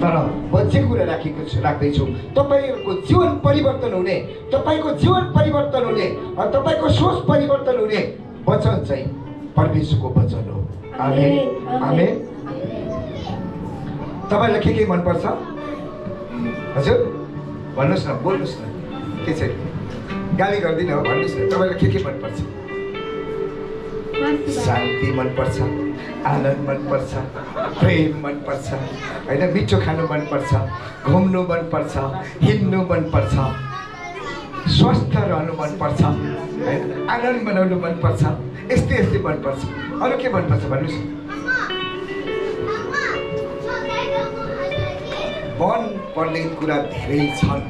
तर म जे कुरा राख्दैछु तपाईँको जीवन परिवर्तन हुने, तपाईँको जीवन परिवर्तन हुने, तपाईँको सोच परिवर्तन हुने वचन चाहिँ परमेश्वरको वचन हो। आमेन आमेन। तपाईँलाई के मनपर्छ हजुर? भन्नुहोस् न, बोल्नुहोस् न। के छ? गाली गर्दिनँ हो, भन्नुहोस् न। तपाईँलाई के मनपर्छ? शान्ति मनपर्छ, आनन्द मनपर्छ, प्रेम मनपर्छ होइन, मिठो खानु मनपर्छ, घुम्नु मनपर्छ, हिँड्नु मनपर्छ, स्वस्थ रहनु मनपर्छ होइन, आनन्द मनाउनु मनपर्छ, यस्तै यस्तै मनपर्छ। अरू के मनपर्छ भन्नुहोस् न। मन पर्ने कुरा धेरै छन्,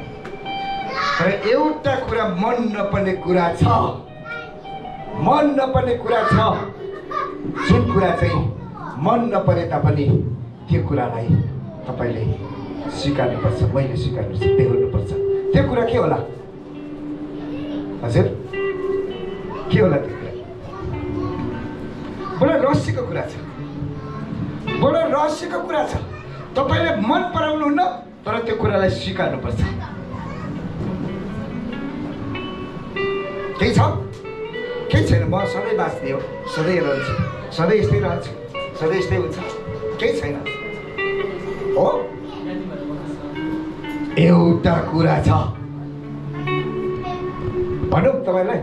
तर एउटा कुरा मन नपर्ने कुरा छ। मन नपर्ने कुरा छ। जुन कुरा चाहिँ मन नपरे तापनि त्यो कुरालाई तपाईँले स्वीकार्नुपर्छ, मैले स्वीकार्नुपर्छ, बेहोर्नुपर्छ। त्यो कुरा के होला हजुर? के होला त्यो कुरा? बडो रहस्यको कुरा छ, बडो रहस्यको कुरा छ। तपाईँले मन पराउनुहुन्न, तर त्यो कुरालाई स्वीकार्नुपर्छ। केही छ? केही छैन। म सधैँ बाँच्ने हो, सधैँ रहन्छु, सधैँ यस्तै रहन्छु, सधैँ यस्तै हुन्छ, केही छैन हो। एउटा कुरा छ, भनौँ तपाईँलाई,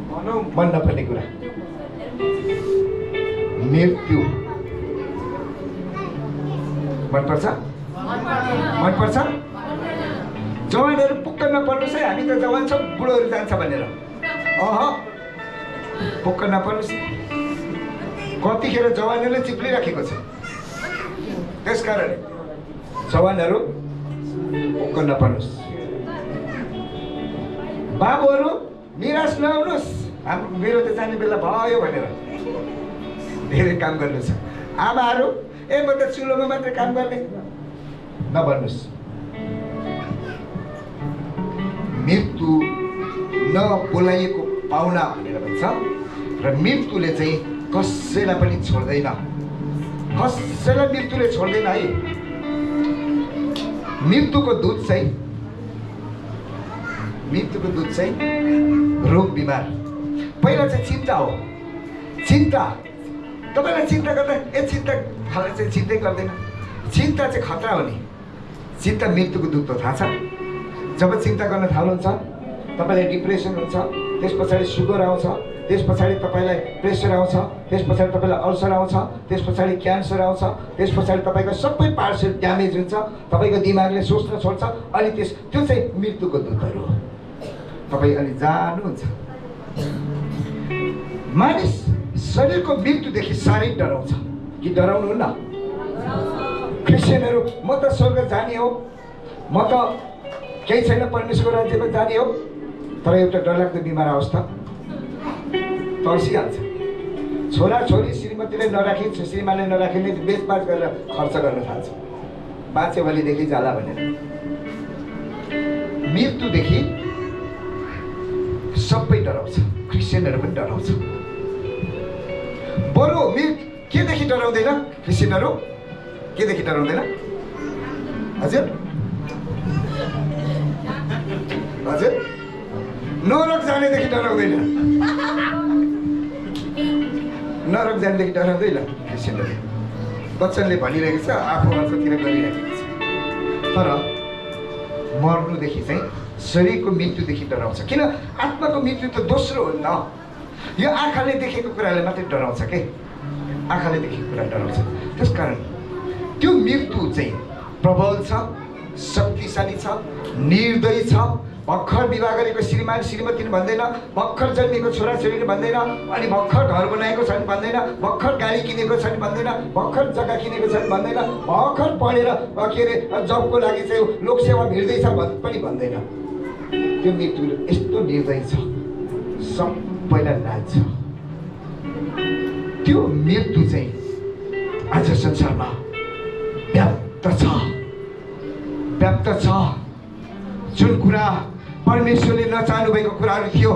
भनौँ मन नपर्ने कुरा, मृत्यु मनपर्छ? मनपर्छ? जवानहरू पुक्क नपर्नुहोस् है, हामी त जवान छौँ, बुढोहरू जान्छ भनेर। पुक्क नपर्नुहोस्। कतिखेर जवानहरूले चिप्लिराखेको छ, त्यसकारण जवानहरू पुक्क नपर्नुहोस्। बाबुहरू निराश नहुनुहोस्, मेरो त जाने बेला भयो भनेर धेरै काम गर्नु छ। आमाहरू म त चुलोमा मात्रै काम गर्ने नभन्नुहोस्। मृत्यु नबोलाइएको पाहुना भनेर भन्छ, र मृत्युले चाहिँ कसैलाई पनि छोड्दैन, कसैलाई मृत्युले छोड्दैन है। मृत्युको दूत चाहिँ रोग बिमार। पहिला चाहिँ चिन्ता हो, चिन्ता। तपाईँलाई चिन्ता गर्दा चिन्ता खाले चाहिँ चिन्तै गर्दैन। चिन्ता चाहिँ खतरा हो नि। चिन्ता मृत्युको दूत हो, थाहा छ? जब चिन्ता गर्न थाल्नुहुन्छ तपाईँलाई डिप्रेसन हुन्छ, त्यस पछाडि सुगर आउँछ, त्यस पछाडि तपाईँलाई प्रेसर आउँछ, त्यस पछाडि तपाईँलाई अल्सर आउँछ, त्यस पछाडि क्यान्सर आउँछ, त्यस पछाडि तपाईँको सबै पार्ट्सहरू ड्यामेज हुन्छ, तपाईँको दिमागले सोच्न छोड्छ। अनि त्यो चाहिँ मृत्युको दूतहरू हो। तपाईँ अनि जानुहुन्छ। मानिस शरीरको मृत्युदेखि साह्रै डराउँछ कि डराउनुहुन्न? क्रिस्चियनहरू म त स्वर्ग जाने हो, म त केही छैन, परमेश्वरको राज्यमा जाने हो, तर एउटा डरलाग्दो बिमार अवस्था तर्सिहाल्छ। छोराछोरी श्रीमतीले नराखी, श्रीमानले नराखिने बेचबाच गरेर खर्च गर्न थाल्छ, बाँच्यो भोलिदेखि जाला भनेर। मृत्युदेखि सबै डराउँछ, क्रिस्चियनहरू पनि डराउँछ। बरु केदेखि डराउँदैन क्रिस्चियनहरू? केदेखि डराउँदैन हजुर? हजुर, नरक जानेदेखि डराउँदैन, नरक जानेदेखि डराउँदैन क्रिस्चियनहरू। बच्चनले भनिरहेको छ, आफू अर्थतिर गरिरहेको छ। तर मर्नुदेखि चाहिँ शरीरको मृत्युदेखि डराउँछ। किन? आत्माको मृत्यु त दोस्रो हो नि। यो आँखाले देखेको कुरालाई मात्रै डराउँछ के? आँखाले देखेको कुरा डराउँछ। त्यसकारण त्यो मृत्यु चाहिँ प्रबल छ, शक्तिशाली छ, निर्दयी छ। भर्खर विवाह गरेको श्रीमान श्रीमतीले भन्दैन, भर्खर जन्मेको छोराछोरीले भन्दैन, अनि भर्खर घर बनाएको छ नि भन्दैन, भर्खर गाडी किनेको छ नि भन्दैन, भर्खर जग्गा किनेको छ नि भन्दैन, भर्खर पढेर के अरे जबको लागि चाहिँ लोकसेवा भिड्दैछ पनि भन्दैन। त्यो मृत्यु यस्तो निर्दयी छ, सबैलाई लान्छ। त्यो मृत्यु चाहिँ आज संसारमा व्याप्त छ। जुन कुरा परमेश्वरले नचाहनु भएको कुराहरू थियो,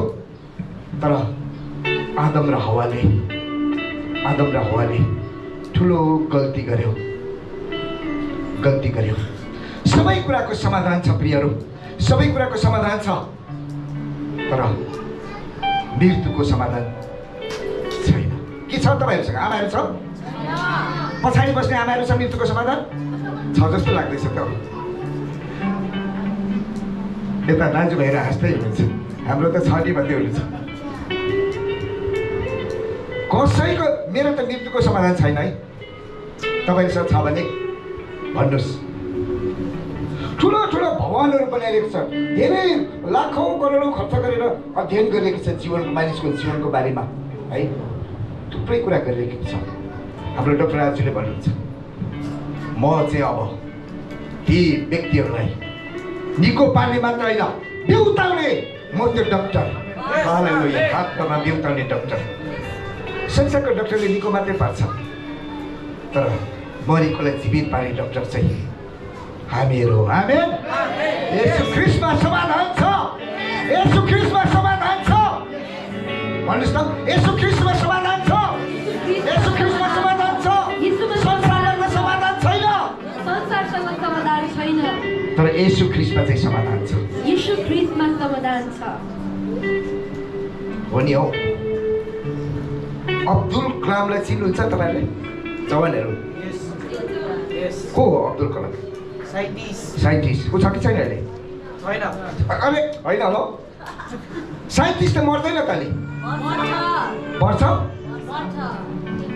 तर आदम र हवाले ठुलो गल्ती गर्यो। गल्ती गर्यो। सबै कुराको समाधान छ प्रियहरू, सबै कुराको समाधान छ, तर मृत्युको समाधान छैन। के छ तपाईँहरूसँग? आमाहरू छ? पछाडि बस्ने आमाहरू छ? मृत्युको समाधान छ जस्तो लाग्दैछ त। यता दाजुभाइहरू हाँस्दै हुनुहुन्छ, हाम्रो त छ नि भन्दै हुनुहुन्छ। कसैको मेरो त मृत्युको समाधान छैन है। तपाईँहरूसँग छ भने भन्नुहोस्। ठुलो ठुलो भवनहरू बनाइरहेको छ, धेरै लाखौँ करोडौँ खर्च गरेर अध्ययन गरिरहेको छ जीवनको, मानिसको जीवनको बारेमा है, थुप्रै कुरा गरिरहेको छ। हाम्रो डाक्टर राजुले भन्नुहुन्छ, म चाहिँ अब ती व्यक्तिहरूलाई निको पार्ने मात्र होइन, बिउताउने म त्यो डाक्टर। हालेलुया, हातमा बिउताउने डाक्टर। संसारको डाक्टरले निको मात्रै पार्छ, तर मरेकोलाई जीवित पार्ने डाक्टर चाहिँ हामीहरू। आमेन। येशू ख्रीष्टमा समाधान छ, येशू ख्रीष्टमा समाधान छ। भन्नुहोस् त, येशू ख्रीष्टमा समाधान छ, येशू ख्रीष्टमा समाधान छ। संसारमा समाधान छैन, संसारसँग समाधान छैन, तर येशू ख्रीष्टमा चाहिँ समाधान छ। येशू ख्रीष्टमा समाधान छ। हो नि हौ। अब्दुल कलामलाई चिन्नुहुन्छ तपाईँहरूले जवानहरू? को हो अब्दुल कलाम? साइन्टिस्ट को छ कि छैन अहिले? अरे होइन होला, साइन्टिस्ट त मर्दैन त नि, मर्छ।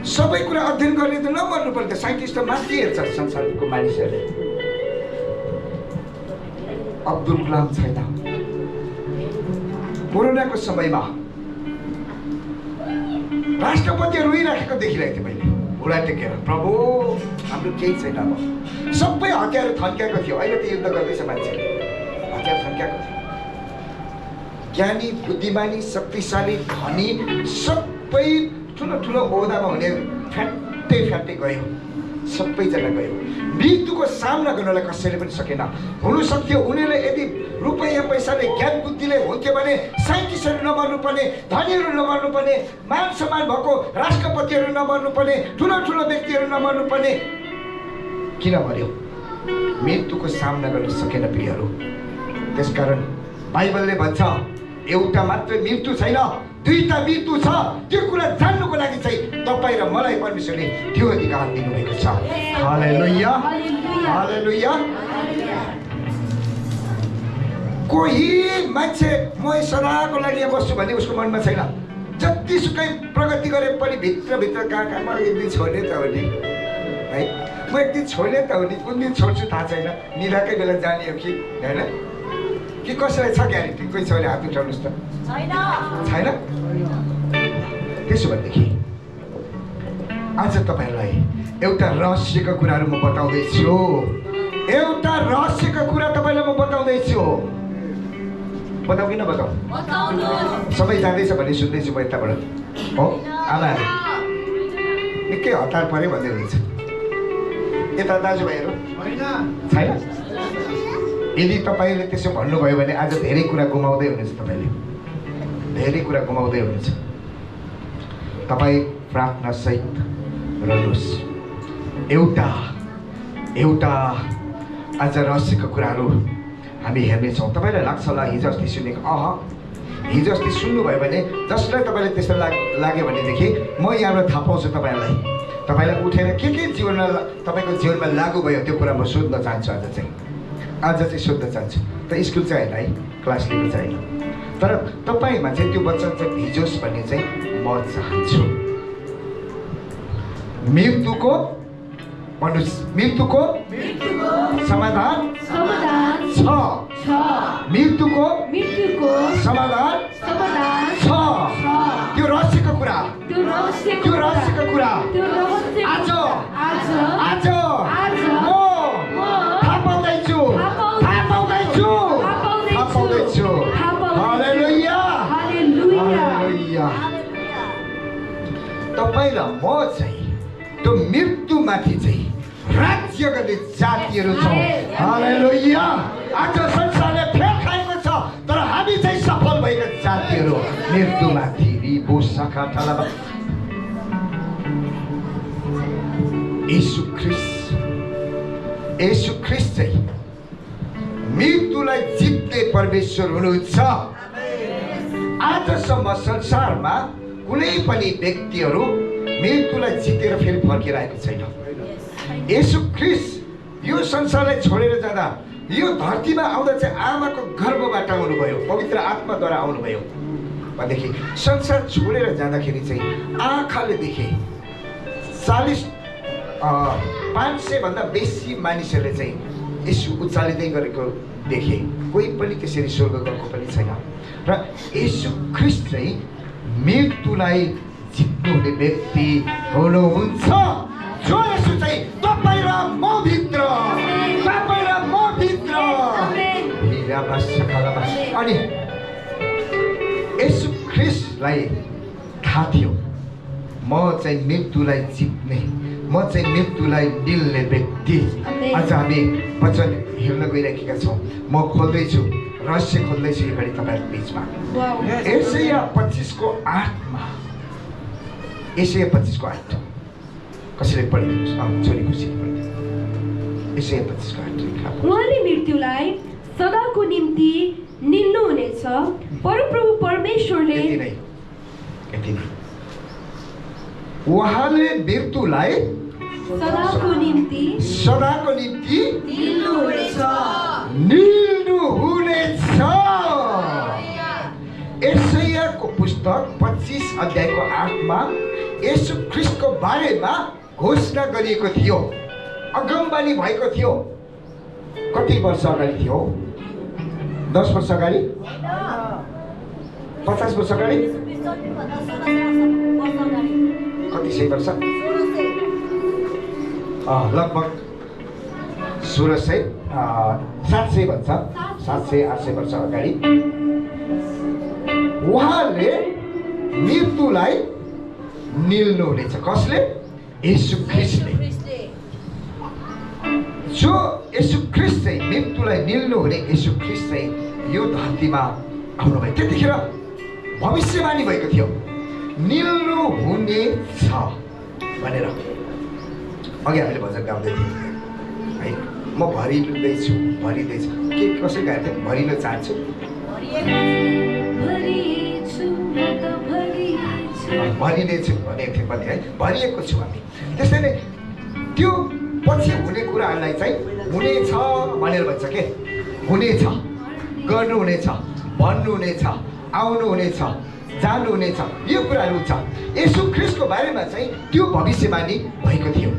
सबै कुरा अध्ययन गर्ने त नमर्नु पर्छ, साइन्टिस्ट त माथि हेर्छ संसारको मानिसहरूले। अब्दुल कलाम छैन। कोरोनाको समयमा राष्ट्रपतिहरू रोइराखेको देखिरहेको थिएँ मैले, बुढा टेकेर, प्रभु हाम्रो केही छैन। अब सबै हतियार थन्क्याएको थियो, अहिले त युद्ध गर्दैछ मान्छेले, हतियार थन्क्याएको थियो। ज्ञानी, बुद्धिमानी, शक्तिशाली, धनी सबै ठुलो ठुलो ओहदामा हुने फ्याट्टै फ्याट्टै गयो, सबैजना गयो। मृत्युको सामना गर्नलाई कसैले पनि सकेन। हुनु सक्थ्यो उनीहरूले यदि रुपैयाँ पैसाले, ज्ञान बुद्धिले हुन्थ्यो भने साइन्टिस्टहरू नमर्नुपर्ने, धनीहरू नमर्नुपर्ने, मान सम्मान भएको राष्ट्रपतिहरू नमर्नुपर्ने, ठुलो ठुलो व्यक्तिहरू नमर्नुपर्ने। किन मर्यो? मृत्युको सामना गर्न सकेन प्रियहरू। त्यसकारण बाइबलले भन्छ एउटा मात्रै मृत्यु छैन, दुईटा मृत्यु छ। त्यो कुरा जान्नुको लागि चाहिँ तपाईँ र मलाई परमेश्वरले त्यो अधिकार दिनुभएको छ। हालेलुया, हालेलुया। कोही मान्छे म सदाको लागि यहाँ बस्छु भन्ने उसको मनमा छैन। जतिसुकै प्रगति गरे पनि भित्रभित्र कहाँ म एक दिन छोड्ने त हो नि है, म एक दिन छोड्ने त हो नि, कुन दिन छोड्छु थाहा छैन, निदाकै बेला जाने हो कि होइन, कि कसैलाई छ ग्यारेन्टी? कोही छ भने हात उठाउनुहोस् त। छैन? त्यसो भनेदेखि आज तपाईँहरूलाई एउटा रहस्यको कुराहरू म बताउँदैछु, एउटा रहस्यको कुरा तपाईँलाई म बताउँदैछु। बताऊ कि नबताऊ? सबै जाँदैछ भने सुन्दैछु म यताबाट। हो आमाहरू निकै हतार पऱ्यो भन्दै हुनुहुन्छ। यता दाजुभाइहरू छैन? यदि तपाईँले त्यसो भन्नुभयो भने आज धेरै कुरा गुमाउँदै हुनुहुन्छ, तपाईँले धेरै कुरा गुमाउँदै हुनुहुन्छ। तपाईँ प्रार्थना सहित रहनुहोस्। एउटा एउटा आज रहस्यको कुराहरू हामी हेर्नेछौँ। तपाईँलाई लाग्छ होला हिजो अस्ति सुनेको, हिजो अस्ति सुन्नुभयो भने जसलाई तपाईँले त्यस्तो लाग्यो भनेदेखि म यहाँबाट थाहा पाउँछु तपाईँलाई। तपाईँलाई उठेर के जीवनमा तपाईँको जीवनमा लागु भयो त्यो कुरा म सोध्न चाहन्छु। आज चाहिँ सोध्न चाहन्छु। त स्कुल चाहिँ होइन है, क्लास लिएको चाहिँ होइन, तर तपाईँमा चाहिँ त्यो वचन चाहिँ भिजोस् भन्ने चाहिँ म चाहन्छु। मृत्युको भन्नुहोस्, मृत्युको समाधान छ, मृत्युको समाधान छ। त्यो रहस्यको कुरा, त्यो रहस्यको कुरा आज आज म थाहा पाउँदैछु, थाहा पाउँदैछु, थाहा पाउँदैछु। हालेलुया, हालेलुया। तपाईँ र म चाहिँ त्यो मृत्युमाथि चाहिँ राज्य गर्ने जातिहरू छौँ। हालेलुया। आज संसारले फेल खाएको छ, तर हामी चाहिँ सफल भएका जातिहरू मृत्युमाथि। यीशु ख्रीष्ट येशू ख्रिस्ट चाहिँ मृत्युलाई जित्ने परमेश्वर हुनुहुन्छ। आजसम्म संसारमा कुनै पनि व्यक्तिहरू मृत्युलाई जितेर फेरि फर्केर आएको छैन। येशू ख्रिस्ट यो संसारलाई छोडेर जाँदा यो धरतीमा आउँदा चाहिँ आमाको गर्भबाट आउनुभयो, पवित्र आत्माद्वारा आउनुभयो भनेदेखि संसार छोडेर जाँदाखेरि चाहिँ आँखाले देखे 500 भन्दा बेसी मानिसहरूले चाहिँ येशू उचालिँदै गरेको देखे। कोही पनि त्यसरी स्वर्ग गएको पनि छैन। र येशू ख्रिस्ट चाहिँ मृत्युलाई जित्नुहुने व्यक्ति हुनुहुन्छ। जो येशू चाहिँ तपाईँ र म भित्र, तपाईँ र म भित्र। अनि येशू ख्रिस्टलाई थाहा थियो म चाहिँ मृत्युलाई जित्ने, म चाहिँ मृत्युलाई निल्ने व्यक्ति। आज हामी वचन हेर्न गइरहेका छौँ। म खोल्दैछु, रहस्य खोल्दैछु यो घडी तपाईँहरूको बिचमा। एसाया 25:8 एसाया 25:8 कसैले पढिदिनुहोस्। छोरी खुसी पढिदिनु। एसाया 25:8 उहाँले मृत्युलाई सदाको निम्ति निल्नुहुनेछ। परमप्रभु परमेश्वरले यति नै उहाँले मृत्युलाई सदाको निम्ति निल्नुहुनेछ। एसायाको पुस्तक 25:8 येशू ख्रिस्टको बारेमा घोषणा गरिएको थियो, अगमबानी भएको थियो। कति वर्ष अगाडि थियो? 10 वर्ष अगाडि, 50 वर्ष अगाडि, कति सय वर्ष? लगभग 1600 700 भन्छ, 700-800 वर्ष अगाडि उहाँले मृत्युलाई निल्नुहुनेछ। कसले? येशू ख्रिस्टले। जो येशू ख्रिस्ट चाहिँ मृत्युलाई निल्नुहुने येशू ख्रिस्ट चाहिँ यो धरतीमा आउनुभयो। त्यतिखेर भविष्यवाणी भएको थियो निल्नु हुने छ भनेर। अघि हामीले भजन गाउँदै थियौँ है, म भरिँदैछु भरिँदैछु। के कसरी गाएको थियो? भरिन चाहन्छु, भरिनेछु भनेको थियो पनि है, भरिएको छु हामी। त्यस्तै नै त्यो पछि हुने कुराहरूलाई चाहिँ हुनेछ भनेर भन्छ के? हुनेछ, गर्नुहुनेछ, भन्नुहुनेछ, आउनुहुनेछ, जानुहुनेछ, यो कुराहरू हुन्छ। येशू ख्रिस्टको बारेमा चाहिँ त्यो भविष्यवाणी भएको थियो।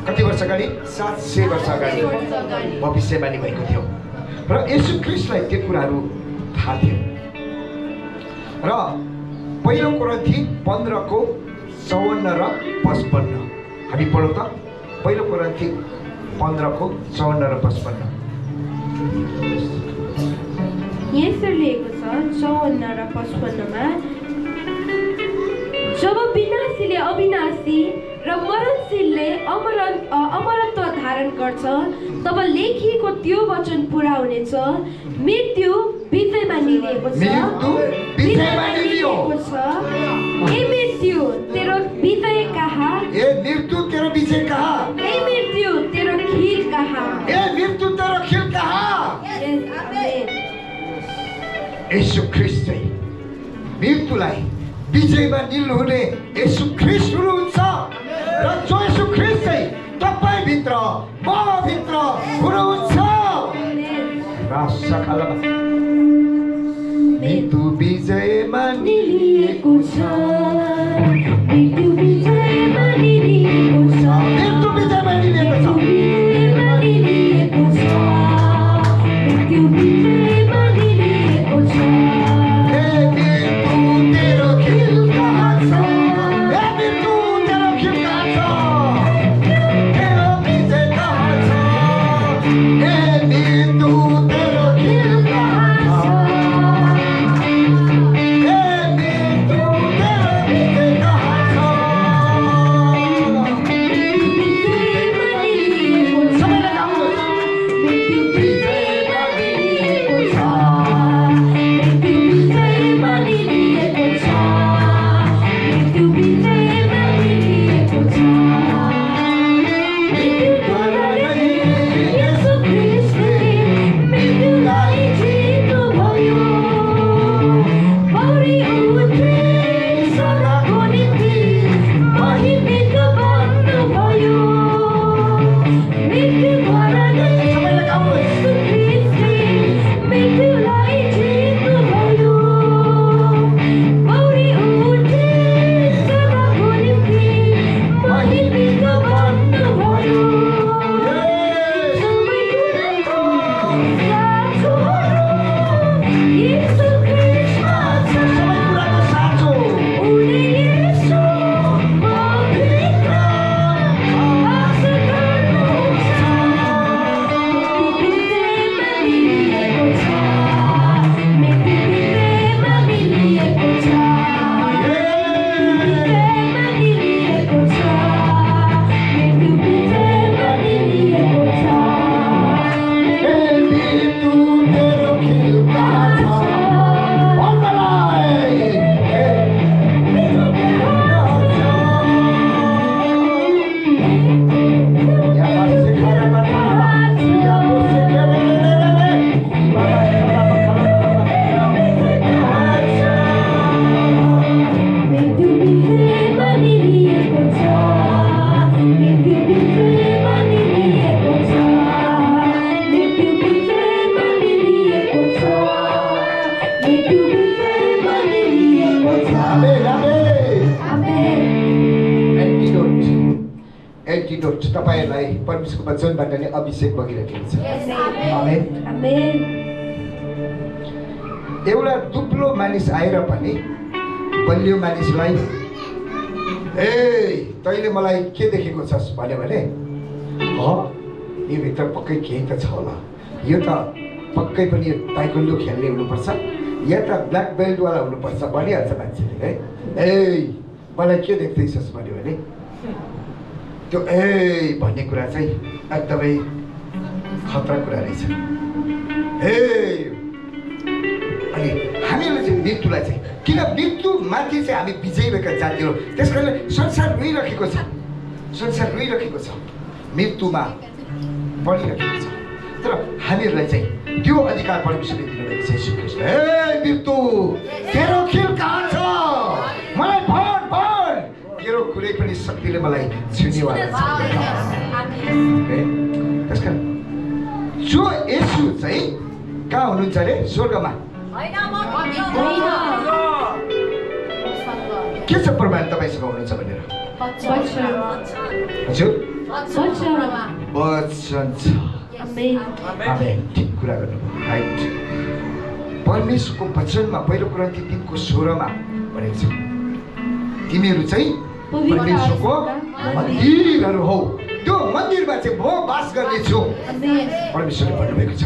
कति वर्ष अगाडि? 700 वर्ष अगाडि भविष्यवाणी भएको थियो। र येशू ख्रिस्टलाई त्यो कुराहरू थाहा थियो। र पहिलो कोरिन्थी 15:54 र 55 हामी पढौँ त। पहिलो कोरिन्थी 15:54 र 55 यसरी लेखेको छ 54 र 55मा, जब विनाशीले अविनाशी र मरणशीलले अमरत्व धारण गर्छ तब लेखिएको त्यो वचन पुरा हुनेछ। मृत्यु विजयमा निलिएको छ। ए मृत्यु तेरो विजय कहाँ? ए मृत्यु तेरो विजय कहाँ? ए मृत्यु तेरो खिल कहाँ? ए मृत्यु तेरो खिल कहाँ? येशू ख्रिस्ट चाहिँ मृत्युलाई विजयमा निल्नुहुने येशू ख्रिस्ट हुनुहुन्छ। र जो येशू ख्रिस्ट चाहिँ तपाईँ भित्र, म भित्र हुनुहुन्छ। मृत्यु विजयमा निलिएको छ, मृत्यु विजयमा निलिएको छ, मृत्यु विजयमा निलिएको छ, मृत्यु विजयमा निलिएको छ। ए मृत्यु तेरो खिल कहाँ छ? ए मृत्यु तेरो खिल कहाँ छ? तेरो विजय कहाँ छ? ए मृत्यु तेरो खिल कहाँ छ? वचनबाट नै अभिषेक बगिरहेको छ। आमेन। आमेन। एउटा दुब्लो मानिस आएर पनि बलियो मानिसलाई ए तैँले मलाई के देखेको छस् भन्यो भने यो भित्र पक्कै केही त छ होला, यो त पक्कै पनि यो ताइक्वान्डो खेल्ने हुनुपर्छ या त ब्ल्याक बेल्टवाला हुनुपर्छ भनिहाल्छ मान्छेले है। ए मलाई के देख्दैछस् भन्यो भने त्यो ए भन्ने कुरा चाहिँ एकदमै खतरा कुरा रहेछ। ए अनि हामीले चाहिँ मृत्युलाई चाहिँ किन मृत्युमाथि चाहिँ हामी विजयी भएका जाति हो, त्यस कारणले संसार रोइरहेको छ, संसार रोइरहेको छ, मृत्युमा पढिरहेको छ। तर हामीहरूलाई चाहिँ त्यो अधिकार परमेश्वरले दिनुभएको छ। यीशु ख्रीष्ट ए मृत्यु तेरो खेल कहाँ छ, मलाई भन भन, तेरो कुनै पनि शक्तिले मलाई छुनेवाला छैन। त्यस कारण जो येशू चाहिँ कहाँ हुनुहुन्छ अरे स्वर्गमा के छ प्रमाण तपाईँसँग हुनुहुन्छ भनेर हजुर वचन छ। आमेन। ठिक कुरा गर्नुभयो राइट। परमेश्वरको वचनमा पहिलो कुरिन्थी 3:16 भनेको छ तिमीहरू चाहिँ परमेश्वरको मन्दिरहरू हौ, त्यो मन्दिरमा चाहिँ म बास गर्नेछु परमेश्वरले भन्नुभएको छ।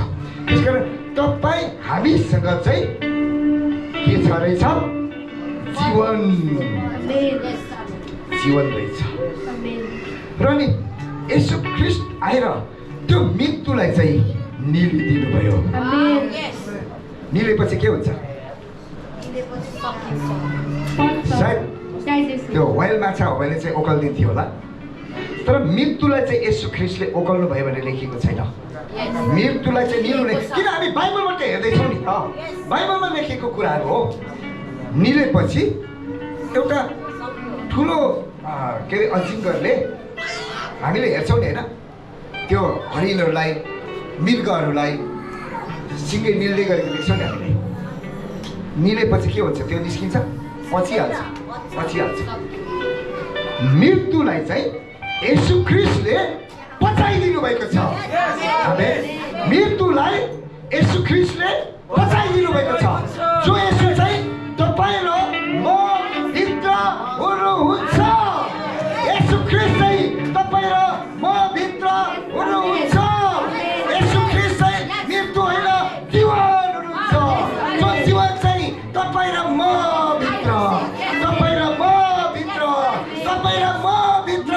त्यसकारण तपाईँ हामीसँग चाहिँ के छ रहेछ, जीवन जीवन रहेछ। र नि येशू ख्रीष्ट आएर त्यो मृत्युलाई चाहिँ निलिदिनुभयो। निलेपछि के हुन्छ, सायद त्यो व्हाइल माछा हो भने चाहिँ ओकल्दिन्थ्यो होला, तर मृत्युलाई चाहिँ येशू ख्रीष्टले ओकल्नु भयो भने लेखिएको छैन। मृत्युलाई चाहिँ निल्ने, किन हामी बाइबलबाट हेर्दैछौँ नि त, बाइबलमा लेखेको कुराहरू हो। निलेपछि एउटा ठुलो के अरे अजिङ्गरले, हामीले हेर्छौँ नि होइन, त्यो हरिणहरूलाई मृगहरूलाई सिङ्गै निल्दै गरेको देख्छौँ नि हामीले। निलेपछि के हुन्छ, त्यो निस्किन्छ, पचिहाल्छ। मृत्युलाई चाहिँ येशू ख्रीष्टले बचाइदिनु भएको छ। मृत्युलाई येशू ख्रीष्टले बचाइदिनु भएको छ। जो येशू चाहिँ तपाईँ र म भित्र हुनुहुन्छ, येशू ख्रीष्ट चाहिँ तपाईँ र म भित्र हुनुहुन्छ। येशू ख्रीष्ट चाहिँ मृत्यु होइन जीवन हुनुहुन्छ। जो जीवन चाहिँ तपाईँ र म भित्र, तपाईँ र म भित्र, तपाईँ र म भित्र।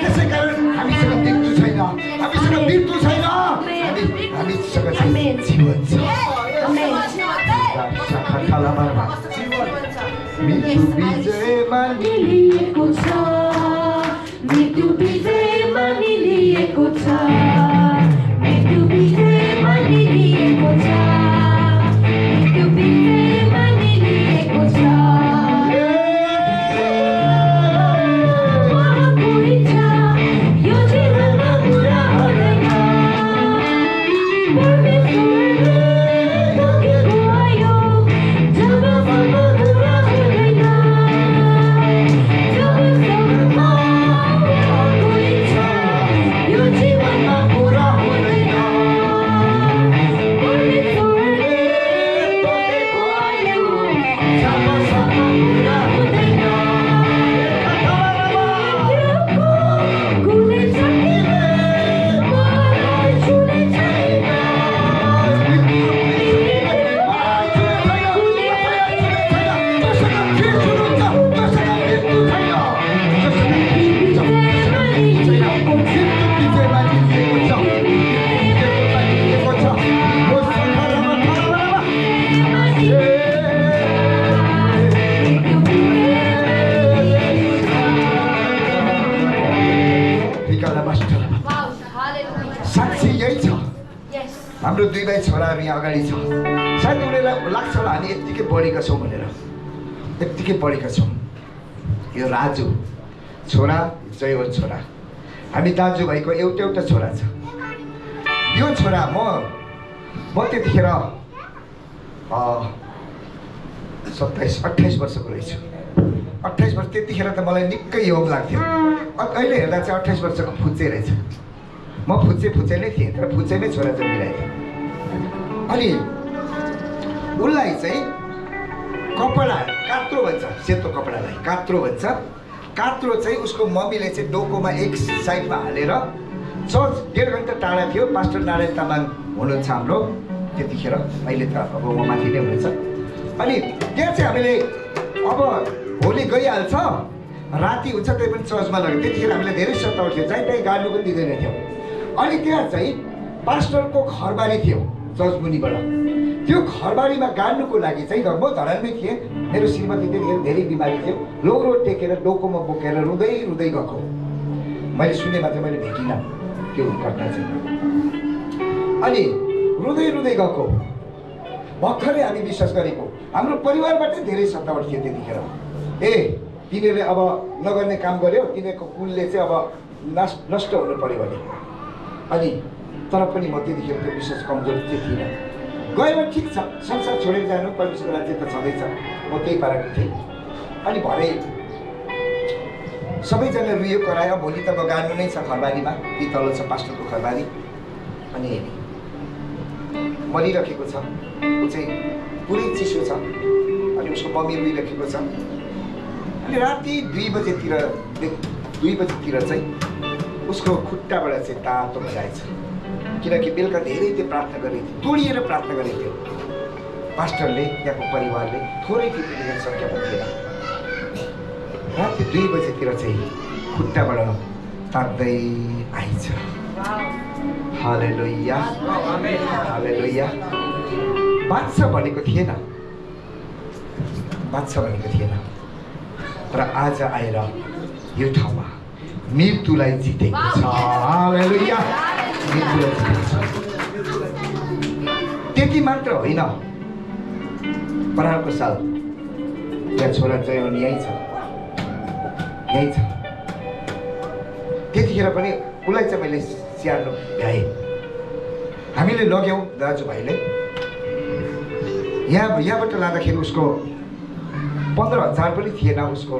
त्यसै कारण हामीसँग मृत्यु छैन, हामीसँग मृत्यु छैन, हामीसँग चाहिँ जीवन छ। मृत्यु विजयमा निलिएको छ, मृत्यु विजयमा निलिएको छ, मृत्यु विजयमा निलिएको छ, मृत्यु विजयमा निलिएको छ। यो जीवनमा पुरा हुँदैन, हाम्रो 2 भाइ छोराहरू यहाँ अगाडि छ। सायद उनीहरूलाई लाग्छ होला हामी यत्तिकै बढेका छौँ भनेर, यत्तिकै बढेका छौँ। यो राजु छोरा, जयवन छोरा, हामी दाजुभाइको एउटा छोरा छ। यो छोरा म त्यतिखेर 27-28 वर्षको रहेछु। 28 वर्ष, त्यतिखेर त मलाई निकै यौन लाग्थ्यो। अहिले हेर्दा चाहिँ 28 वर्षको फुच्चै रहेछ। म फुच्चे नै थिएँ, तर फुच्चेमै छोरा जन्मिरहेको थिएँ। अनि उसलाई चाहिँ कपडा कात्रो भन्छ, सेतो कपडालाई कात्रो भन्छ। कात्रो चाहिँ उसको मम्मीले चाहिँ डोकोमा एक साइडमा हालेर चर्च 1.5 घन्टा टाढा थियो। पास्टर नारायण तामाङ हुनुहुन्छ हाम्रो त्यतिखेर, अहिले त अब म माथि नै हुनुहुन्छ। अनि त्यहाँ चाहिँ हामीले अब भोलि गइहाल्छ, राति हुन्छ, त्यही पनि चर्चमा लग्यो। त्यतिखेर हामीले धेरै सताउ थियो, जहीँ तहीँ गाड्नु पनि दिँदैन थियो। अनि त्यहाँ चाहिँ पास्टरको घरबारी थियो चर्च मुनिबाट। त्यो घरबारीमा गाड्नुको लागि चाहिँ म धरानमै थिएँ। मेरो श्रीमती त्यतिखेर धेरै बिमारी थियो, लौरो टेकेर डोकोमा बोकेर रुँदै रुँदै गएको। मैले सुने मात्रै, मैले भेटिनँ त्यो घटना चाहिँ। अनि रुँदै रुँदै गएको भर्खरै हामी विश्वास गरेको। हाम्रो परिवारबाटै धेरै सतावट थियो त्यतिखेर। तिनीहरूले अब नगर्ने काम गर्यो, तिनीहरूको कुलले चाहिँ अब नष्ट हुनु पऱ्यो भने। अनि तर पनि म त्यतिखेर त्यो विश्वास कमजोर चाहिँ थिइनँ। गएर ठिक छ, संसार छोडेर जानु, परमेश्वरको राज्य त छँदैछ, म त्यही पाराको थिएँ। अनि भरे सबैजना रुयो करायो। भोलि त अब गाड्नु नै छ घरबारीमा, कि तल छ पास्टरको घरबारी। अनि मरिरहेको छ, ऊ चाहिँ पुरै चिसो छ। अनि उसको मम्मी रुइरहेको छ। अनि राति 2 बजेतिर चाहिँ उसको खुट्टाबाट चाहिँ तातो भइरहेछ। किनकि बेलुका धेरै त्यो प्रार्थना गरेको थियो, तोडिएर प्रार्थना गरेको थियो पास्टरले, त्यहाँको परिवारले। थोरै थियो त्यतिखेर सङ्ख्या पनि थिएन। राति 2 बजेतिर चाहिँ खुट्टाबाट तात्दै आइन्छ। हालेलुया, हालेलुया। बादशाह भनेको थिएन, तर आज आएर यो ठाउँमा मृत्युलाई जितेको छ। हालेलुया, मृत्युलाई जितेको छ। त्यति मात्र होइन, परारको साल यहाँ छोरा जयन यहीँ छ। त्यतिखेर पनि उसलाई चाहिँ मैले स्याहार्नु भ्याएँ। हामीले लग्यौँ दाजुभाइले। यहाँबाट लाँदाखेरि उसको 15,000 पनि थिएन उसको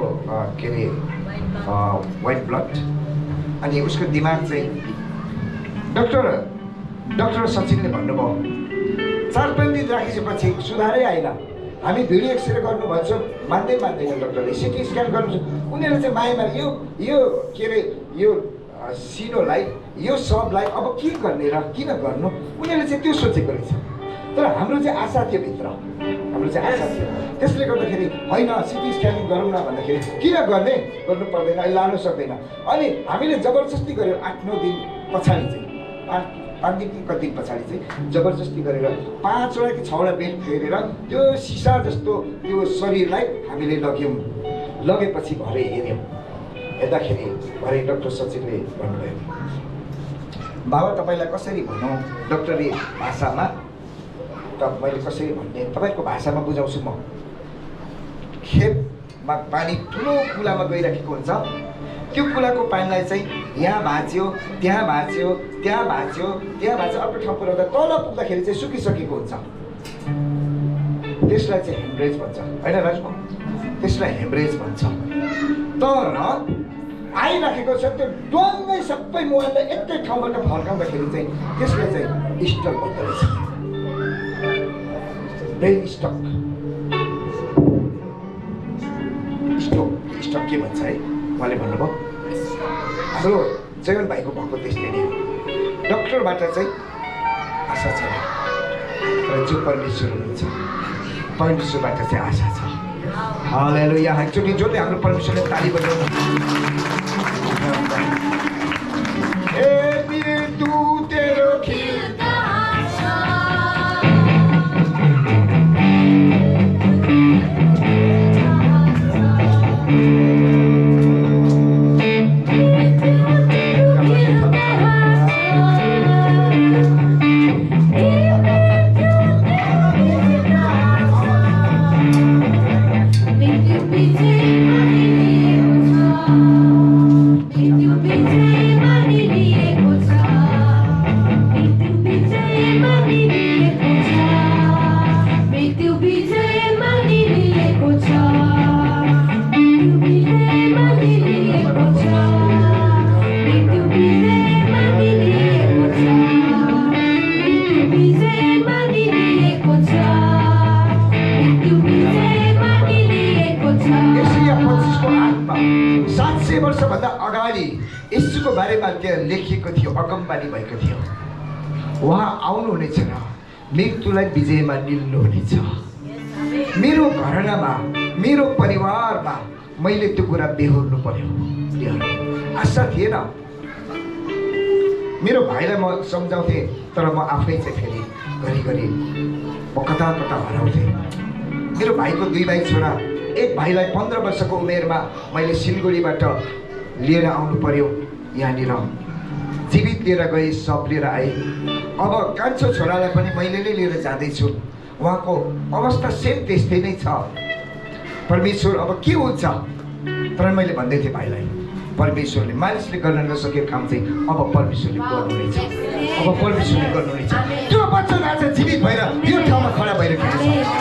के अरे व्हाइट ब्लड। अनि उसको दिमाग चाहिँ डाक्टर सचिनले भन्नुभयो 4-5 दिन राखिसकेपछि सुधारै आएन। हामी भिडियो एक्सरे गर्नु भन्छौँ, मान्दैन डाक्टरले। सिटी स्क्यान गर्नु, उनीहरूले चाहिँ माया मारे यो के अरे यो सिनोलाई, यो सबलाई अब के गर्ने र किन गर्नु, उनीहरूले चाहिँ त्यो सोचेको रहेछ। तर हाम्रो चाहिँ आशा थियो भित्र, त्यसले गर्दाखेरि होइन सिटी स्क्यानिङ गरौँ न भन्दाखेरि किन गर्नु पर्दैन, अहिले लानु सक्दैन। अनि हामीले जबरजस्ती गऱ्यो। 8-9 दिन पछाडि चाहिँ 5 दिन कि कति दिन पछाडि चाहिँ जबरजस्ती गरेर 5वटा कि 6वटा बेड फेरेर त्यो सिसा जस्तो त्यो शरीरलाई हामीले लगेपछि भरे हेर्दाखेरि भरे डाक्टर सचिनले भन्नुभयो, बाबा तपाईँलाई कसरी भनौँ डाक्टरी भाषामा, त मैले कसरी भन्ने तपाईँको भाषामा बुझाउँछु म। खेतमा पानी ठुलो कुलामा गइराखेको हुन्छ, त्यो कुलाको पानीलाई चाहिँ यहाँ भाँच्यो, त्यहाँ भाँच्यो, अर्को ठाउँ पुऱ्याउँदा तल पुग्दाखेरि चाहिँ सुकिसकेको हुन्छ। त्यसलाई चाहिँ हेमरेज भन्छ, होइन राजु? त्यसलाई हेमरेज भन्छ। तर आइराखेको छ त्यो डङ्गै सबै मोबाइललाई एकै ठाउँबाट फर्काउँदाखेरि चाहिँ त्यसलाई चाहिँ स्टक भन्दो रहेछ, ब्रेन स्टक के भन्छ है, उहाँले भन्नुभयो। हाम्रो जयन भाइको भएको त्यस्तै नै हो। डक्टरबाट चाहिँ आशा छैन, तर जो परमेश्वर हुनुहुन्छ परमेश्वरबाट चाहिँ आशा छ। हालेलुया। एकचोटि जसले हाम्रो परमेश्वरले ताली बजाउनु। ए मृत्यु तेरो खिर्दा Thank you. बारेमा त्यहाँ लेखिएको थियो, अगमबानी भएको थियो। उहाँ आउनुहुनेछ र मृत्युलाई विजयमा निल्नुहुनेछ। मेरो घरनामा, मेरो परिवारमा मैले त्यो कुरा बेहोर्नु पर्यो। आशा थिएन। मेरो भाइलाई म सम्झाउँथेँ, तर म आफै चाहिँ फेरि घरिघरि म कता कता हराउँथेँ। मेरो भाइको 2 भाइ छोरा, एक भाइलाई 15 वर्षको उमेरमा मैले सिलगढीबाट लिएर आउनु पर्यो। यहाँनिर जीवित लिएर गएँ, सब लिएर आएँ। अब कान्छो छोरालाई पनि मैले नै लिएर जाँदैछु। उहाँको अवस्था सेम त्यस्तै नै छ। परमेश्वर अब के हुन्छ? तर मैले भन्दै थिएँ भाइलाई, परमेश्वरले, मानिसले गर्न नसकेको काम चाहिँ अब परमेश्वरले गर्नुहुनेछ। अब परमेश्वरले गर्नुहुनेछ। त्यो वचन आज जीवित भएर यो ठाउँमा खडा भइरहेको छ।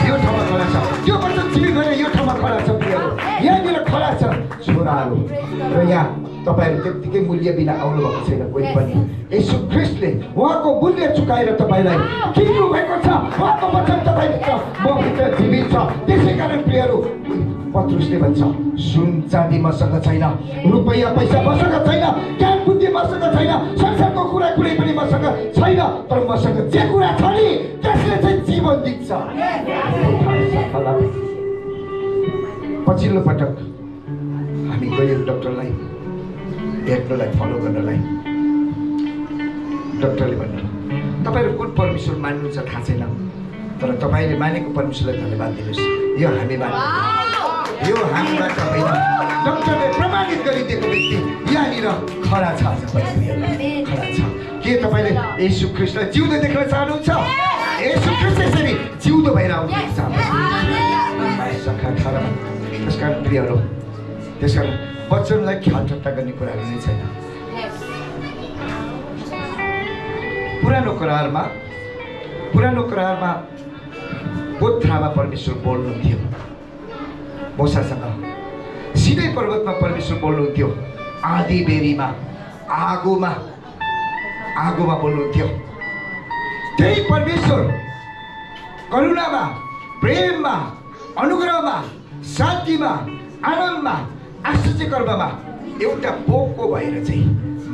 यो ठाउँमा खडा छ। त्यो वचन जीवित भएर यो ठाउँमा खडा छ। प्रियहरू, यहाँनिर खडा छ छोराहरू। र यहाँ तपाईँहरू त्यत्तिकै मूल्य बिना आउनुभएको छैन कोही पनि। येशू ख्रीष्टले उहाँको मूल्य चुकाएर तपाईँलाई किन्नु भएको छ। उहाँको वचन तपाईँभित्र, मभित्र जीवित छ। त्यसै कारण प्रियहरू, पत्रुसले भन्छ, सुन चाँदी मसँग छैन, रुपैयाँ पैसा मसँग छैन, ज्ञान बुद्धि मसँग छैन, संसारको कुरा कुनै पनि मसँग छैन, तर मसँग जे कुरा छ नि त्यसले चाहिँ जीवन दिन्छ। पछिल्लो पटक हामी गयौँ डक्टरलाई भेट्नलाई, फलो गर्नलाई। डक्टरले भन्नु, तपाईँहरू कुन परमेश्वर मान्नुहुन्छ थाहा छैन, तर तपाईँले मानेको परमेश्वरलाई धन्यवाद दिनुहोस्। यो हामीबाट, यो हामीबाट होइन, डक्टरले प्रमाणित गरिदिएको व्यक्ति यहाँनिर खडा छ। खडा छ। के तपाईँले येशू ख्रीष्टलाई जिउँदो देख्न चाहनुहुन्छ? येशू ख्रीष्ट यसरी जिउँदो भएर आउनुहुन्छ। त्यसकारण प्रियहरू, त्यसकारण वचनलाई ख्याल ठट्टा गर्ने कुराहरू नै छैन। पुरानो करारमा बोथ्रामा परमेश्वर बोल्नुहुन्थ्यो मोसासँग। सिनै पर्वतमा परमेश्वर बोल्नुहुन्थ्यो। आधी बेरीमा आगोमा बोल्नुहुन्थ्यो। त्यही परमेश्वर करुणामा, प्रेममा, अनुग्रहमा, शान्तिमा, आनन्दमा, आश्चर्य कर्ममा एउटा पोको भएर चाहिँ,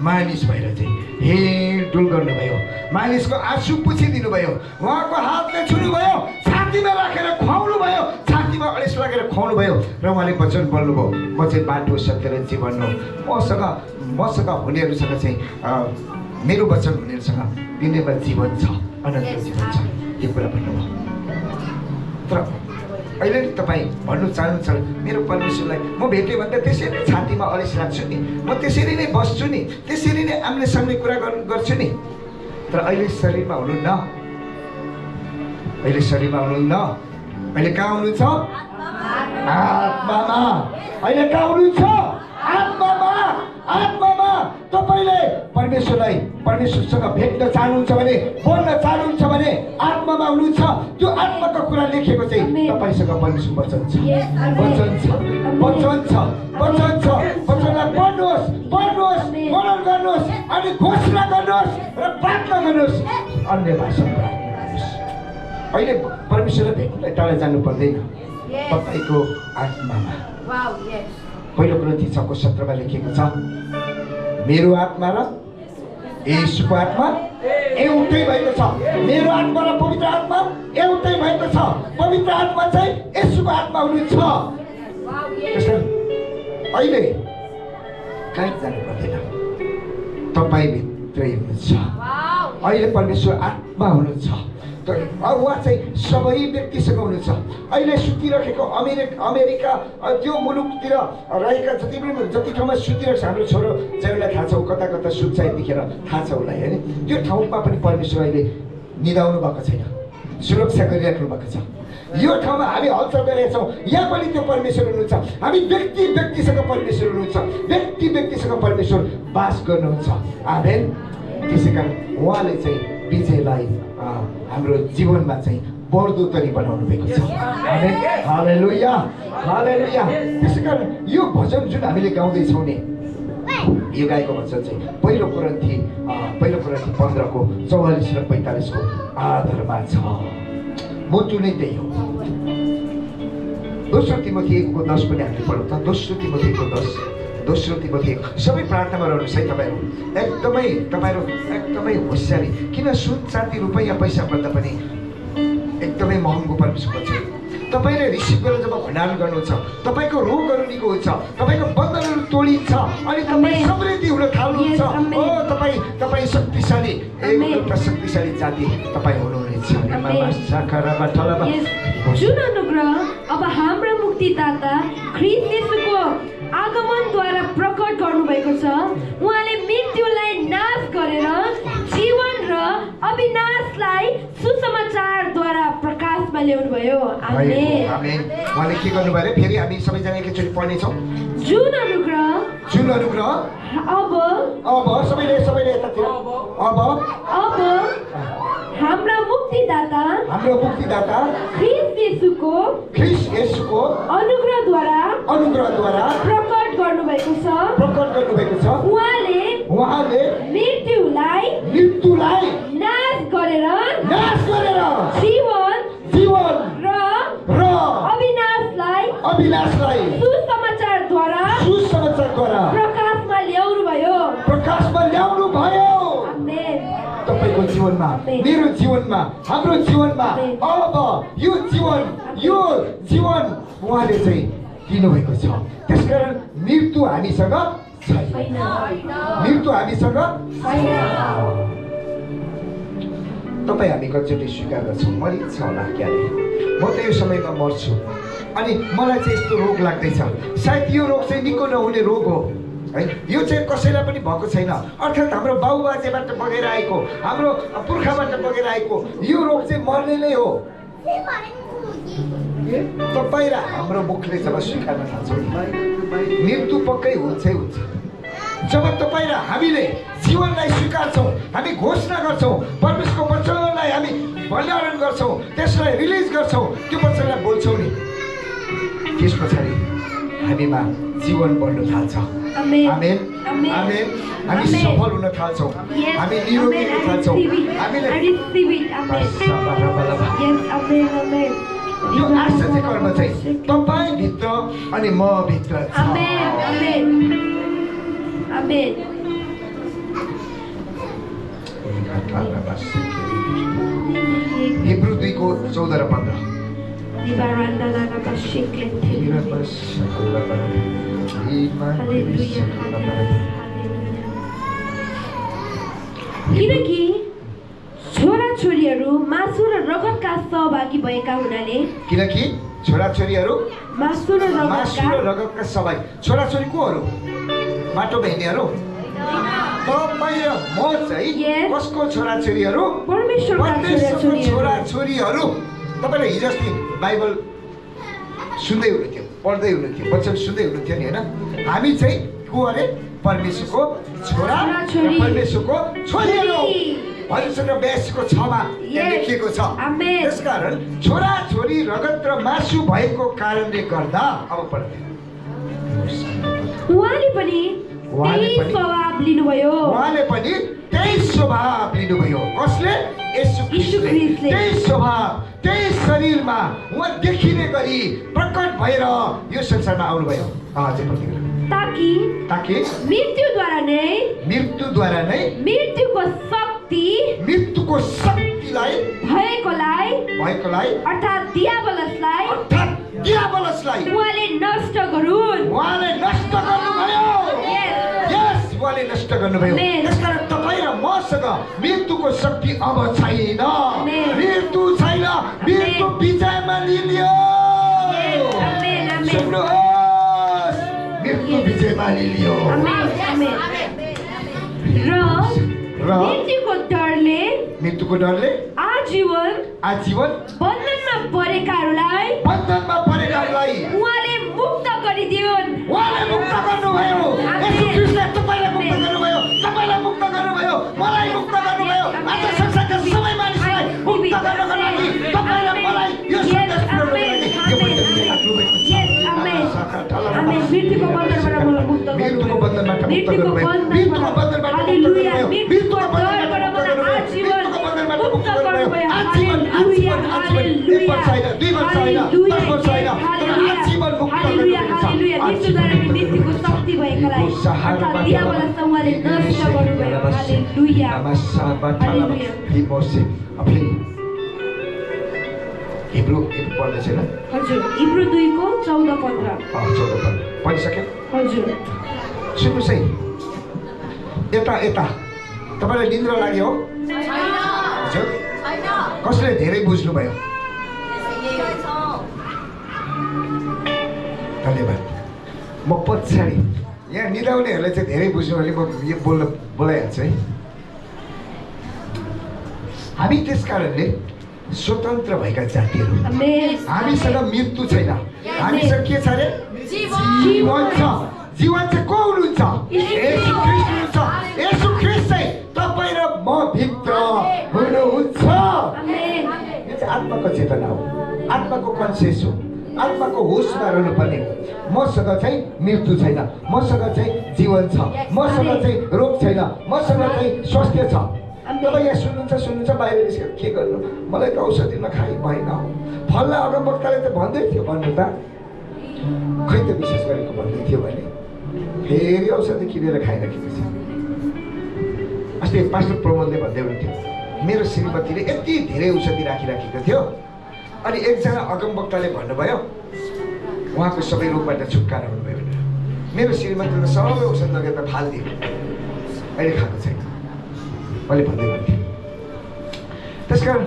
मानिस भएर चाहिँ हिँडडुल गर्नुभयो। मानिसको आँसु पुछिदिनु भयो। उहाँको हातले छुनुभयो, छातीमा राखेर खुवाउनु भयो, छातीमा अडेस लागेर खुवाउनु भयो। र उहाँले वचन बोल्नुभयो, म चाहिँ बाटो, सत्य र जीवन हो। मसँग हुनेहरूसँग चाहिँ मेरो वचन हुनेहरूसँग तिनीमा जीवन छ, अनन्त जीवन छ। यो कुरा भन्नुभयो। तर अहिले नि तपाईँ भन्नु चाहनुहुन्छ, मेरो परमेश्वरलाई म भेटेँ भने त त्यसरी नै छातीमा अडेस राख्छु नि, म त्यसरी नै बस्छु नि, त्यसरी नै आम्ने सामने कुरा गर्छु नि। तर अहिले शरीरमा हुनुहुन्न। अहिले शरीरमा हुनुहुन्न। अहिले कहाँ हुनुहुन्छ? आत्मामा। अहिले कहाँ हुनुहुन्छ? आत्मामा। आत्मामा तपाईँले परमेश्वरसँग भेट्न चाहनुहुन्छ भने, बोल्न चाहनुहुन्छ भने आत्मामा हुनुहुन्छ। त्यो आत्माको कुरा लेखेको चाहिँ तपाईँसँग परमेश्वर वचन छ। वचनलाई पढ्नुहोस्, मनन गर्नुहोस्, अनि घोषणा गर्नुहोस् र प्रार्थना गर्नुहोस्। अन्य भाषा प्रार्थना गर्नुहोस्। अहिले परमेश्वरलाई भेट्नलाई टाढा जानु पर्दैन। तपाईँको आत्मामा। पहिलो ग्रन्थी 6:17 लेखेको छ, मेरो आत्मा र येशूको आत्मा एउटै भएको छ। मेरो आत्मा र पवित्र आत्मा एउटै भएको छ। पवित्र आत्मा चाहिँ येशूको आत्मा हुनुहुन्छ। अहिले कहीँ जानु पर्दैन, तपाईँभित्रै हुनुहुन्छ। अहिले परमेश्वर आत्मा हुनुहुन्छ। तर उहाँ चाहिँ सबै व्यक्तिसँग हुनुहुन्छ। अहिले सुतिरहेको अमेरिका त्यो मुलुकतिर रहेका जति ठाउँमा सुतिरहेको छ, हाम्रो छोरो जयलाई थाहा छ, कता कता सुत्छ यतिखेर, थाहा छ उसलाई होइन। त्यो ठाउँमा पनि परमेश्वर अहिले निदाउनु भएको छैन, सुरक्षा गरिराख्नु भएको छ। यो ठाउँमा हामी हलचल गरिरहेका छौँ, यहाँ पनि त्यो परमेश्वर हुनुहुन्छ। हामी व्यक्तिसँग परमेश्वर हुनुहुन्छ। व्यक्तिसँग परमेश्वर बास गर्नुहुन्छ। आमेन। त्यसै कारण उहाँले चाहिँ विजयलाई हाम्रो जीवनमा चाहिँ बढ्दो तरी बनाउनु भएको छ। आमेन। हालेलुया, हालेलुया। त्यसै कारण यो भजन जुन हामीले गाउँदैछौँ नि, यो गाएको भजन चाहिँ पहिलो कोरिन्थी 15:44 र 45 आधारमा छ। मुटु नै त्यही हो। दोस्रो तिमोथी 1:10 पनि हामीले पढौँ त। दोस्रो तिमोथी 1:10 दोस्रो तिमोथी 1 सबै प्रार्थनामा रहनुहोस् है तपाईँहरू एकदमै होसियारी किन सुन चाँदी रुपैयाँ पैसा भन्दा पनि एकदमै महँगो परमेश्वरको छ तपाईँले रिसिभ गरेर जब भण्डारण गर्नुहुन्छ तपाईँको रोगहरू निको हुन्छ तपाईँको बन्धनहरू तोडिन्छ अनि तपाईँ समृद्धि हुन थाल्नुहुन्छ तपाईँ शक्तिशाली एउटा शक्तिशाली जाति तपाईँ हुनुहुनेछ जुन अनुग्रह अब हाम्रो मुक्तिदाता ख्रीष्ट येशूको आगमनद्वारा प्रकट गर्नुभएको छ उहाँले मृत्युलाई नाश गरेर जीवन र अविनाशलाई सुसमाचारद्वारा प्रकाशमा ल्याउनुभयो आमेन उहाँले के गर्नुभयो अरे फेरि हामी सबैजना एकैचोटि पढ्नेछौँ जुन अनुग्रह अब सबैले यतातिर अब हाम्रो मुक्तिदाता ख्रीष्ट येशूको अनुग्रहद्वारा प्रकट गर्नुभएको छ उहाँले मृत्युलाई नाश गरेर जीवन र अविनाशलाई सुसमाचारद्वारा प्रकाशमा ल्याउनुभयो तपाईको जीवनमा मेरो जीवनमा हाम्रो जीवनमा अब यो जीवन उहाँले चाहिँ दिनुभएको छ त्यसकारण मृत्यु हामीसँग छैन तपाईँ हामी कतिचोटि स्वीकार गर्छौँ मरिन्छ होला क्या म त यो समयमा मर्छु अनि मलाई चाहिँ यस्तो रोग लाग्दैछ सायद यो रोग चाहिँ निको नहुने रोग हो है यो चाहिँ कसैलाई पनि भएको छैन अर्थात् हाम्रो बाबुबाजेबाट बगेर आएको हाम्रो पुर्खाबाट बगेर आएको यो रोग चाहिँ मर्ने नै हो तपाईँ र हाम्रो मुखले जब स्वीकार्न थाल्छौँ मृत्यु पक्कै हुन्छ जब तपाईँ र हामीले जीवनलाई स्वीकार्छौँ हामी घोषणा गर्छौँ परमेश्वरको वचनलाई हामी भण्डारण गर्छौँ त्यसलाई रिलिज गर्छौँ त्यो वचनलाई बोल्छौँ नि त्यस पछाडि हामीमा जीवन बढ्न थाल्छ आमेन हामी सफल हुन थाल्छौँ हामी निरोगी हुन थाल्छौँ यो आश्चर्य कर्म चाहिँ तपाईँभित्र अनि म भित्र हिब्रू 2:14 र 15 किनकि छोराछोरीहरू मासु र रगतका सहभागी भएका हुनाले मासु र रगतका सहभागी छोराछोरी कोहरू माटो बहिनीहरू तपाईँ र म चाहिँ कसको छोराछोरीहरू परमेश्वरको छोराछोरीहरू तपाईँले हिजो अस्ति बाइबल सुन्दै हुनुहुन्थ्यो पढ्दै हुनुहुन्थ्यो वचन सुन्दै हुनुहुन्थ्यो नि होइन हामी चाहिँ को अरे परमेश्वरको छोरा परमेश्वरको छोरीहरू भविष्य र बेसको 6मा लेखिएको छ त्यसकारण छोराछोरी रगत र मासु भएको कारणले गर्दा अब पढ्दै उहाँले पनि त्यही स्वभाव लिनुभयो कसले येशू ख्रीष्टले त्यही स्वभाव त्यही शरीरमा उहाँ देखिने गरी प्रकट भएर यो संसारमा आउनुभयो ताकि मृत्युद्वारा नै मृत्युको शक्तिलाई भएकोलाई अर्थात् दियाबलसलाई उहाँले नष्ट गर्नुभयो त्यसकारण तपाईँ र मसँग मृत्युको शक्ति अब छैन मृत्यु विजयमा लियो मृत्यु विजयमा लियो र मृत्युको डरले आजीवन बन्धनमा परेकाहरूलाई उहाँले मुक्त गरिदिउन् येशू ख्रीष्टले तपाईलाई मुक्त गर्नुभयो मलाई मुक्त गर्नुभयो आज संसारका सबै मानिसलाई मुक्त गर्नको लागि तपाईलाई मलाई यो सन्देश पुर्याउनको लागि मृत्युको बन्धनबाट मुक्त गर्नुभयो मृत्युको शक्ति भएकोलाई अर्थात् दियावलासँग उहाँले नष्ट गर्नुभयो। हालेलुया, हालेलुया। हिब्रू पढ्दै छैन? हजुर, हिब्रू 2:14-15 पढिसक्यो? हजुर। सुन्नुहोस् है, यता यता तपाईँलाई निन्द्रा लाग्यो हो? हजुर, कसले धेरै बुझ्नुभयो? धन्यवाद। म पछाडि यहाँ निदाउनेहरूलाई चाहिँ धेरै बुझ्नु भने म यो बोलाइहाल्छु है। हामी त्यस कारणले स्वतन्त्र भएका जातिहरू, हामीसँग मृत्यु छैन, हामीसँग के छ अरे? जीवन छ। जीवन चाहिँ को हुनुहुन्छ? येशू ख्रीष्ट हुनुहुन्छ। येशू ख्रीष्ट चाहिँ तपाईँ र म भित्र हुनुहुन्छ। यो चाहिँ आत्माको चेतना हो, आत्माको कन्सियस हो, आत्माको होसमा रहनुपर्ने हो। मसँग चाहिँ मृत्यु छैन, मसँग चाहिँ जीवन छ, मसँग चाहिँ रोग छैन, मसँग चाहिँ स्वास्थ्य छ। तपाईँ यहाँ सुन्नुहुन्छ बाहिर निस्केर के गर्नु? मलाई त औषधि नखाइ भएन। फल्ला अगमवक्ताले त भन्दै थियो भन्नु त, खै त विशेष गरेको भन्दै थियो भने फेरि औषधि किनेर खाइराखेको छ। अस्ति पास्टर प्रमोदले भन्दै हुन्थ्यो मेरो श्रीमतीले यति धेरै औषधि राखिराखेको थियो, अनि एकजना अगमवक्ताले भन्नुभयो उहाँको सबै रोगबाट छुटकारा हुनुभयो भनेर। मेरो श्रीमतीले सबै औषध लगेर त फालिदियो, अहिले खाएको छैन मैले भन्दै भन्थेँ। त्यसकारण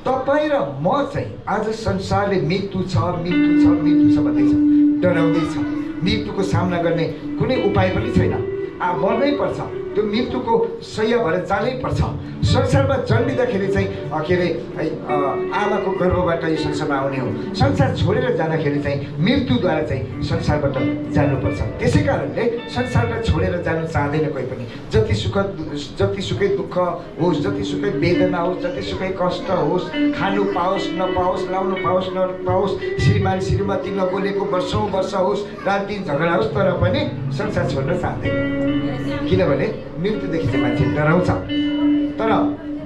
तपाईँ र म चाहिँ आज संसारले मृत्यु छ भन्दैछ, डराउँदैछ। मृत्युको सामना गर्ने कुनै उपाय पनि छैन। मर्नै पर्छ, त्यो मृत्युको सय भएर जानै पर्छ। संसारमा जन्मिँदाखेरि चाहिँ के अरे आमाको गर्भबाट यो संसारमा आउने हो। संसार छोडेर जाँदाखेरि चाहिँ मृत्युद्वारा चाहिँ संसारबाट जानुपर्छ। त्यसै कारणले संसारलाई छोडेर जानु चाहँदैन कोही पनि। जतिसुकै दुःख होस्, जतिसुकै वेदना होस्, जतिसुकै कष्ट होस्, खानु पाओस् नपाओस्, लाउनु पाओस् नपाओस्, श्रीमान श्रीमती नबोलेको वर्षौँ वर्ष होस्, रात दिन झगडा होस्, तर पनि संसार छोड्न चाहँदैन। किनभने मृत्युदेखि चाहिँ मान्छे डराउँछ। तर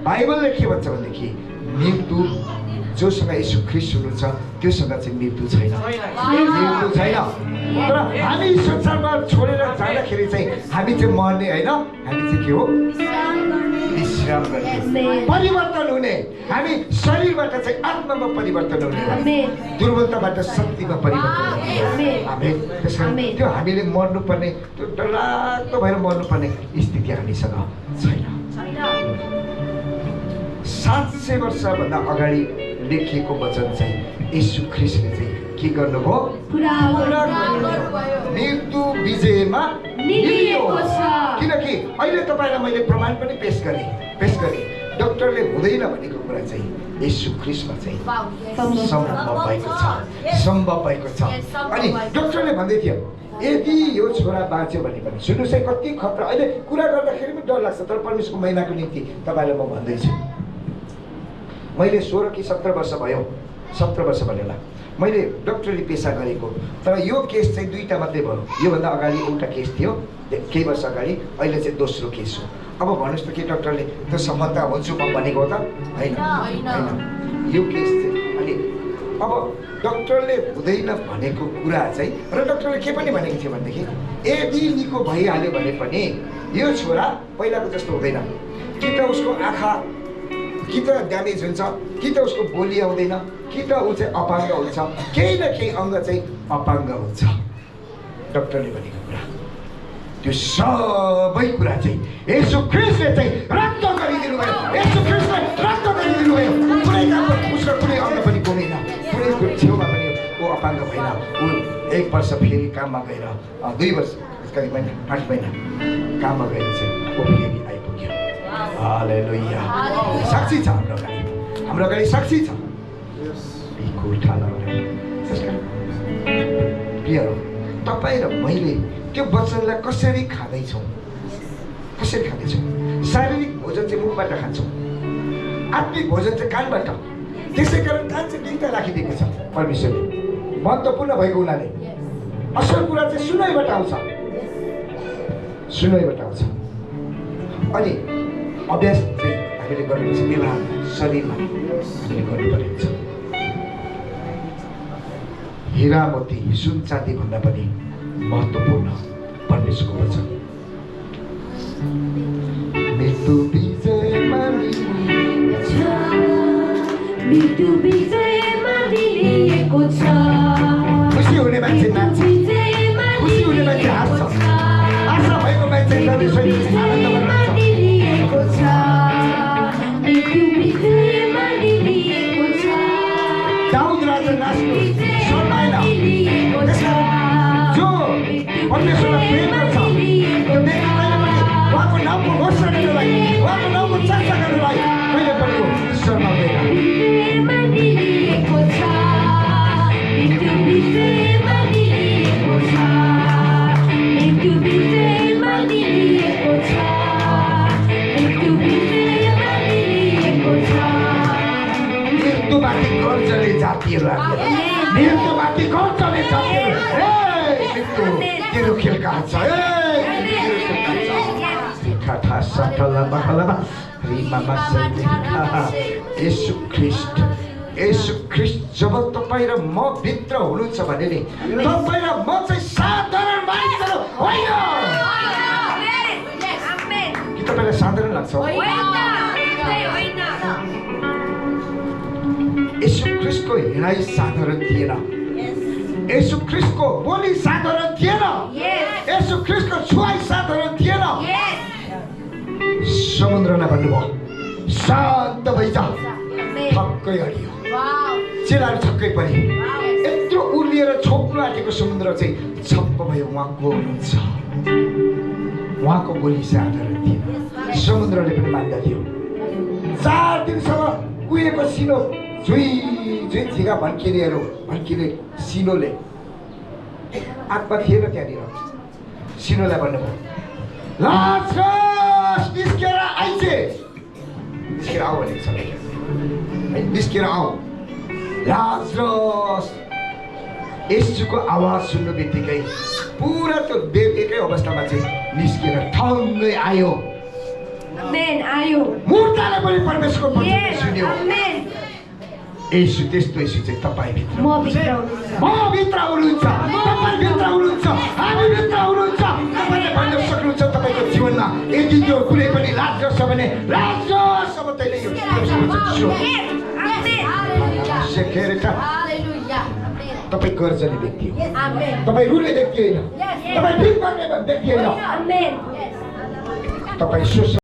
बाइबलले के भन्छ भनेदेखि मृत्यु जोसँग येशू ख्रीष्ट हुनुहुन्छ त्योसँग चाहिँ मृत्यु छैन, मृत्यु छैन। तर हामी संसारमा छोडेर जाँदाखेरि चाहिँ हामी चाहिँ मर्ने होइन, हामी चाहिँ के हो? विश्राम गर्ने, परिवर्तन हुने। हामी शरीरबाट चाहिँ आत्मामा परिवर्तन हुने, दुर्बलताबाट शक्तिमा परिवर्तन हुने। त्यस कारण त्यो हामीले मर्नुपर्ने, त्यो डरलाग्दो भएर मर्नुपर्ने स्थिति हामीसँग छैन। 700 वर्षभन्दा अगाडि लेखिएको वचन चाहिँ येशू ख्रीष्टले चाहिँ के गर्नुभयो? मृत्यु विजयमा निलिएको छ। किनकि अहिले तपाईँलाई मैले प्रमाण पनि पेश गरेँ डक्टरले हुँदैन भनेको कुरा चाहिँ येशू ख्रीष्टमा चाहिँ सम्भव भएको छ। अनि डक्टरले भन्दै थियो यदि यो छोरा बाँच्यो भने पनि, सुन्नुहोस् है कति खतरा। अहिले कुरा गर्दाखेरि पनि डर लाग्छ, तर परमेश्वरको महिमाको निम्ति तपाईँलाई म भन्दैछु। मैले 16 कि 17 वर्ष भयो, 17 वर्ष भयो होला, मैले डक्टरी पेसा गरेको। तर यो केस चाहिँ 2टा मात्रै भयो। योभन्दा अगाडि एउटा केस थियो केही वर्ष अगाडि, अहिले चाहिँ दोस्रो केस हो। अब भन्नुहोस् त के डक्टरले त्यो सफलता हुन्छु म भनेको हो त? होइन। यो केस चाहिँ अनि अब डक्टरले हुँदैन भनेको कुरा चाहिँ, र डक्टरले के पनि भनेको थियो भनेदेखि यदि निको भइहाल्यो भने पनि यो छोरा पहिलाको जस्तो हुँदैन। कि त उसको आँखा कि त ड्यामेज हुन्छ, कि त उसको बोली आउँदैन, कि त ऊ चाहिँ अपाङ्ग हुन्छ, केही न केही अङ्ग चाहिँ अपाङ्ग हुन्छ। डक्टरले भनेको कुरा त्यो सबै कुरा चाहिँ येशू ख्रीष्टले चाहिँ रद्द गरिदिनु भयो। येशू ख्रीष्टले रद्द गरिदिनु भयो। कुनै उसको कुनै अङ्ग पनि गुमेन, कुनै छेउमा पनि ऊ अपाङ्ग भएन। ऊ 1 वर्ष फेरि काममा गएर 2 वर्ष करिब 8 महिना काममा गएर चाहिँ ऊ फेरि आइपुग्यो। हालेलुया। साक्षी छ हाम्रो अगाडि साक्षी छ। प्रियहरू, तपाईँ र मैले त्यो वचनलाई कसरी खाँदैछौँ? शारीरिक भोजन चाहिँ मुखबाट खान्छौँ, आत्मिक भोजन चाहिँ कानबाट। त्यसै कारण कान चाहिँ 2टा राखिदिएको छ परमेश्वरले, महत्त्वपूर्ण भएको हुनाले। असल कुरा चाहिँ सुनाइबाट आउँछ। अनि अभ्यास चाहिँ हामीले गर्नुपर्छ, व्यवहार शरीरमा हामीले गर्नुपर्ने हुन्छ। हिरा मोती सुन चाँदी भन्दा पनि महत्त्वपूर्ण परमेश्वरको वचन मृत्यु विजयमा मिलिएको छ। मृत्यु विजयमा दिलिएको छ। खुसी हुने मान्छे नाच्छ, विजयमा खुसी हुने मान्छे हाँस्छ, आशा भएको मान्छे आनन्दमा दिलिएको छ। मृत्यु विजयमा दिलिएको छ। दाउद राजा नाच्नु सर्लाएन। दिलिएको छ। जो परमेश्वरलाई प्रेम गर्छ त्यो व्यक्तिलाई पनि उहाँको नामको घोषणा गर्नलाई, उहाँको नामको चर्चा गर्नलाई कहिले पनि ऊ शर्माउँदैन। विजयमा दिलिएको छ। मृत्यु विजयमा दिलिएको छ। मृत्यु विजयमा दिलिएको छ। मृत्यु विजयमा दिलिएको छ। मृत्युमाथि गर्जले जातिहरू हालेर, मृत्युमाथि गर्जले जातिहरू, मृत्यु तेरो खेलका हात छ, तेरो खेलका हात छ। खाठा सटला बहलमा रिमामा सैलेखा। येशू ख्रिस्ट जब तपाईँ र म भित्र हुनुहुन्छ भने नि तपाईँ र म चाहिँ साधारण मानिसहरू होइन। कि तपाईँलाई साधारण लाग्छ? येशू ख्रिस्टको हिँडाइ साधारण थिएन, येशू ख्रिस्टको बोली साधारण थिएन, येशू ख्रिस्टको छुवाई साधारण थिएन। समुद्रलाई भन्नुभयो शान्त भइजा, ठक्कै हरियो। चेलाहरू छक्कै परे। यत्रो उर्लिएर छोप्नु आँटेको समुद्र चाहिँ छप्प भयो। उहाँ को हुनुहुन्छ? उहाँको बोली साधारण थिएन, समुद्रले पनि मान्दथ्यो। 4 दिनसम्म कुहिएको सिनो झुइ झिगा भड्किने सिनोले आत्मा थिएन त्यहाँनिर। सिनोलाई भन्नुभयो लाजरस निस्केर आइजे, निस्केर आऊ भनेको छ, निस्केर आऊ लाजरस। येशूको आवाज सुन्नु बित्तिकै पुरा त्यो एकै अवस्थामा चाहिँ निस्केर ठङ्गै आयो। आयो। मुर्दाले पनि परमेश्वरको वचन सुन्यो। येशू त्यस्तो येशू चाहिँ तपाईँभित्र, म भित्र हुनुहुन्छ, तपाईँभित्र हुनुहुन्छ, हामीभित्र हुनुहुन्छ। तपाईँले भन्न सक्नुहुन्छ तपाईँको जीवनमा यदि त्यो कुनै पनि लाजरस छ भने लाजरससम्म तैँले यो तपाईँ गर्जने व्यक्ति हो, तपाईँ रुने व्यक्ति होइन, तपाईँ भिख माग्ने व्यक्ति होइन, तपाईँ